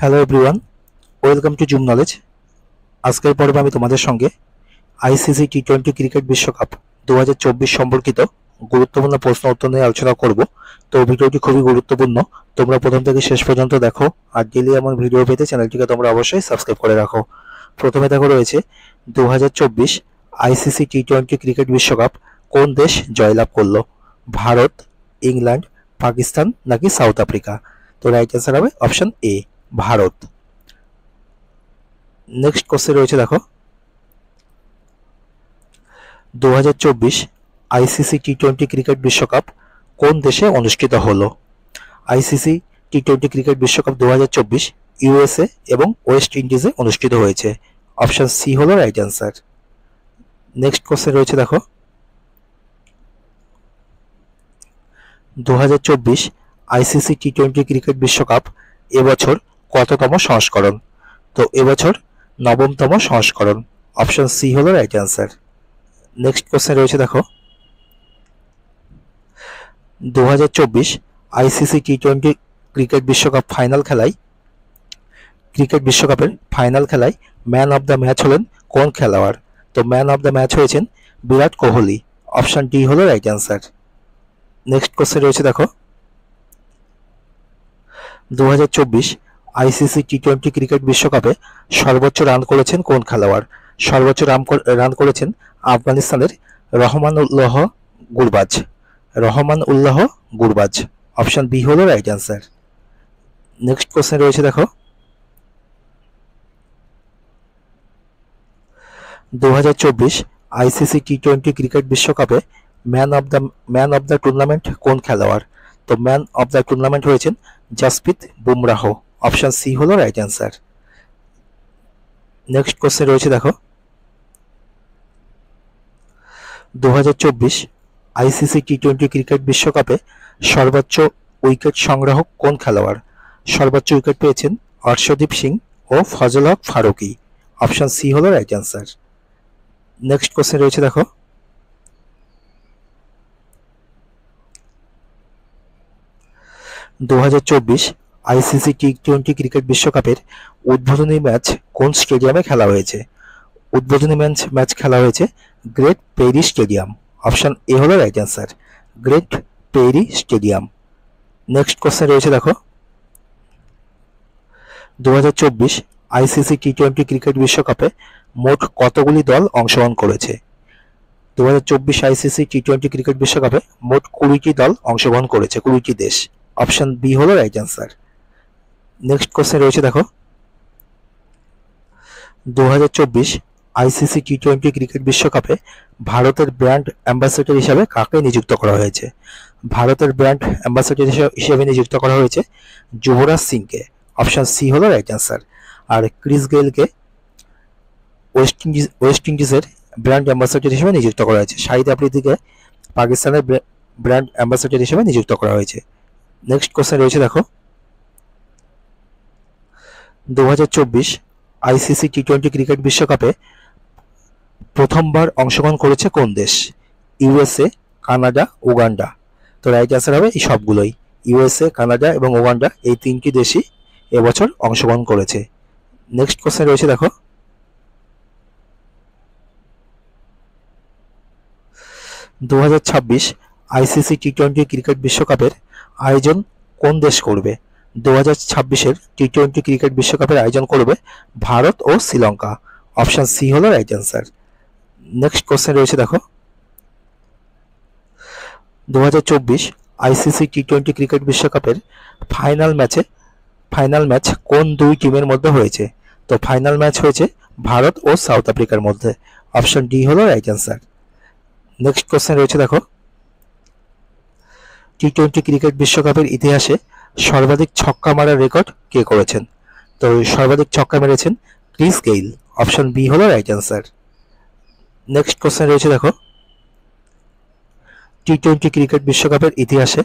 Hello everyone, welcome to zoom knowledge. আজকের পর্বে আমি তোমাদের সঙ্গে আইসিসি টি-20 ক্রিকেট বিশ্বকাপ 2024 সম্পর্কিত গুরুত্বপূর্ণ প্রশ্ন উত্তর নিয়ে আলোচনা করব। তো ভিডিওটি খুবই গুরুত্বপূর্ণ, তোমরা প্রথম থেকে শেষ পর্যন্ত দেখো। আর ডেইলি এমন ভিডিও পেতে চ্যানেলটিকে তোমরা অবশ্যই সাবস্ক্রাইব করে রাখো। প্রথমে দেখো রয়েছে 2024 আইসিসি টি-20 ক্রিকেট বিশ্বকাপ কোন দেশ জয়লাভ করলো? ভারত, ইংল্যান্ড, পাকিস্তান নাকি সাউথ আফ্রিকা? তো রাইট অ্যান্সার হবে option A, Bharat. Next question রয়েছে দেখো 2024 আইসিসি টি-20 ক্রিকেট বিশ্বকাপ কোন দেশে অনুষ্ঠিত হলো? আইসিসি টি-20 ক্রিকেট বিশ্বকাপ 2024 ইউএসএ এবং ওয়েস্ট ইন্ডিজে অনুষ্ঠিত হয়েছে। অপশন সি হলো রাইট অ্যান্সার। নেক্সট কোশ্চেন রয়েছে দেখো 2024 আইসিসি টি-20 ক্রিকেট বিশ্বকাপ এবছর কততম সংস্করণ? তো এবছর নবমতম সংস্করণ। অপশন সি হলো রাইট অ্যান্সার। নেক্সট কোশ্চেন রয়েছে দেখো 2024 আইসিসি টি-20 ক্রিকেট বিশ্বকাপের ফাইনাল খেলায় ম্যান অফ দ্য ম্যাচ হলেন কোন খেলোয়াড়? তো ম্যান অফ দ্য ম্যাচ হয়েছেন বিরাট কোহলি। অপশন ডি হলো রাইট অ্যান্সার। নেক্সট কোশ্চেন রয়েছে দেখো 2024 আইসিসি টি-20 ক্রিকেট বিশ্বকাপে সর্বোচ্চ রান করেছেন কোন খেলোয়াড়? সর্বোচ্চ রান করেছেন আফগানিস্তানের রহমান উল্লাহ গুরবাজ। অপশন বি হলো রাইট অ্যান্সার। নেক্সট কোশ্চেন রয়েছে দেখো 2024 আইসিসি টি-20 ক্রিকেট বিশ্বকাপে ম্যান অফ দ্য টুর্নামেন্ট কোন খেলোয়াড়? তো ম্যান অফ দ্য টুর্নামেন্ট হয়েছেন জাসপ্রীত বুমরাহ। অপশন সি হলো রাইট অ্যান্সার। নেক্সট কোশ্চেন রয়েছে দেখো 2024 আইসিসি টি-20 ক্রিকেট বিশ্বকাপে সর্বোচ্চ উইকেট সংগ্রাহক কোন খেলোয়াড়? সর্বোচ্চ উইকেট পেয়েছেন অর্শদীপ সিং ও ফজল হক ফারুকী। অপশন সি হলো রাইট অ্যান্সার। নেক্সট কোশ্চেন রয়েছে দেখো 2024 আইসিসি টি-20 ক্রিকেট বিশ্বকাপের উদ্বোধনী ম্যাচ কোন স্টেডিয়ামে খেলা হয়েছে? উদ্বোধনী ম্যাচ খেলা হয়েছে Grand Prairie Stadium. Option A হলো right answer, Grand Prairie Stadium. Next question রয়েছে দেখো 2024 আইসিসি টি-20 ক্রিকেট বিশ্বকাপে মোট কতগুলি দল অংশগ্রহণ করেছে? 2024 আইসিসি টি-20 ক্রিকেট বিশ্বকাপে মোট 20টি দল অংশগ্রহণ করেছে, 20টি দেশ। অপশন বি হলো রাইট অ্যান্সার। নেক্সট কোশ্চেন রয়েছে দেখো 2024 আইসিসি টি-20 ক্রিকেট বিশ্বকাপে ভারতের ব্র্যান্ড অ্যাম্বাসেডর হিসাবে কাকে নিযুক্ত করা হয়েছে? ভারতের ব্র্যান্ড অ্যাম্বাসেডর হিসেবে নিযুক্ত করা হয়েছে যুবরাজ সিংকে। অপশন সি হলো রাইট অ্যান্সার। আর ক্রিস গেইলকে ওয়েস্ট ইন্ডিজের ব্র্যান্ড অ্যাম্বাসেডর হিসেবে নিযুক্ত করা হয়েছে। শাহিদ আফ্রিদিকে পাকিস্তানের ব্র্যান্ড অ্যাম্বাসেডর হিসেবে নিযুক্ত করা হয়েছে। নেক্সট কোশ্চেন রয়েছে দেখো 2024 আইসিসি টি-20 ক্রিকেট বিশ্বকাপে প্রথমবার অংশগ্রহণ করেছে কোন দেশ? USA, Canada, Uganda. তো রাইট অ্যান্সার হবে এই সবগুলোই। ইউএসএ, কানাডা এবং উগান্ডা, এই তিনটি দেশই এবছর অংশগ্রহণ করেছে। নেক্সট কোশ্চেন রয়েছে দেখো 2026 আইসিসি টি-20 ক্রিকেট বিশ্বকাপের আয়োজন কোন দেশ করবে? 2026-এর টি-20 ক্রিকেট বিশ্বকাপের আয়োজন করবে ভারত ও শ্রীলঙ্কা। অপশন সি হলো রাইট অ্যান্সার। নেক্সট কোশ্চেন রয়েছে দেখো 2024 আইসিসি টি-20 ক্রিকেট বিশ্বকাপের ফাইনাল ম্যাচ কোন দুই টিমের মধ্যে হয়েছে? তো ফাইনাল ম্যাচ হয়েছে ভারত ও সাউথ আফ্রিকার মধ্যে। অপশন ডি হলো রাইট অ্যান্সার। নেক্সট কোশ্চেন রয়েছে দেখো টি-20 ক্রিকেট বিশ্বকাপের ইতিহাসে সর্বাধিক ছক্কা মারার রেকর্ড কে করেছেন? তো সর্বাধিক ছক্কা মেরেছেন ক্রিস গেইল। অপশন বি হলো রাইট অ্যান্সার। নেক্সট কোশ্চেন রয়েছে দেখো টি-20 ক্রিকেট বিশ্বকাপের ইতিহাসে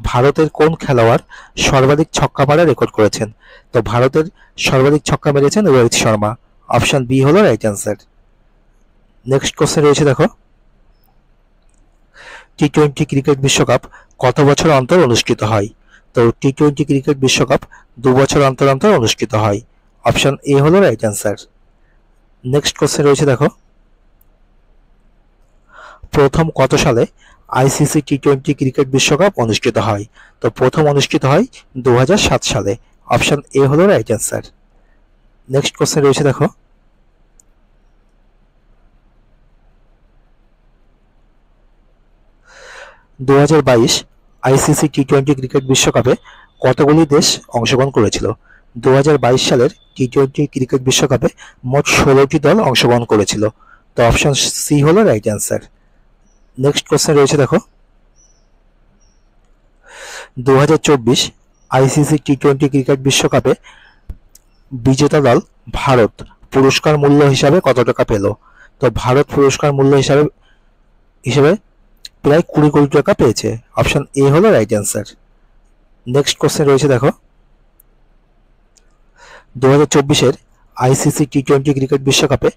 ভারতের কোন খেলোয়াড় সর্বাধিক ছক্কা মারার রেকর্ড করেছেন? তো ভারতের সর্বাধিক ছক্কা মেরেছেন রোহিত শর্মা। অপশন বি হলো রাইট অ্যান্সার। নেক্সট কোশ্চেন রয়েছে দেখো টি-20 ক্রিকেট বিশ্বকাপ কত বছর অন্তর অনুষ্ঠিত হয়? তো টি-20 ক্রিকেট বিশ্বকাপ 2 বছর অন্তর অন্তর অনুষ্ঠিত হয়। অপশন এ হলো রাইট অ্যান্সার। নেক্সট কোশ্চেন রয়েছে দেখো, প্রথম কত সালে আইসিসি টি-20 ক্রিকেট বিশ্বকাপ অনুষ্ঠিত হয়? তো প্রথম অনুষ্ঠিত হয় 2007 সালে। অপশন এ হলো রাইট অ্যান্সার। নেক্সট কোশ্চেন রয়েছে দেখো, 2022 আইসিসি টি-20 ক্রিকেট বিশ্বকাপে কতগুলি দেশ অংশগ্রহণ করেছিল? 2022 সালের টি-20 ক্রিকেট বিশ্বকাপে মোট 16টি দল অংশগ্রহণ করেছিল। তো অপশন সি হলো রাইট অ্যান্সার। নেক্সট কোশ্চেন রয়েছে দেখো, 2024 আইসিসি টি-20 ক্রিকেট বিশ্বকাপে বিজেতা দল ভারত পুরস্কার মূল্য হিসাবে কত টাকা পেল? তো ভারত পুরস্কার মূল্য হিসাবে প্রায় 20 কোটি টাকা পেয়েছে। অপশন এ হলো রাইট অ্যান্সার। নেক্সট কোশ্চেন রয়েছে দেখো, 2024 আইসিসি টি-20 ক্রিকেট বিশ্বকাপে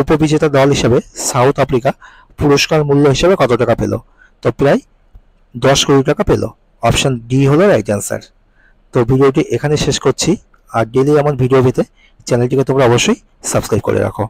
উপবিজেতা দল হিসেবে সাউথ আফ্রিকা পুরস্কার মূল্য হিসেবে কত টাকা পেল? তো প্রায় 10 কোটি টাকা পেল। অপশন ডি হলো রাইট অ্যান্সার। তো ভিডিওটি এখানে শেষ করছি। আর ডেইলি আমার ভিডিও পেতে চ্যানেলটিকে তোমরা অবশ্যই সাবস্ক্রাইব করে রাখো।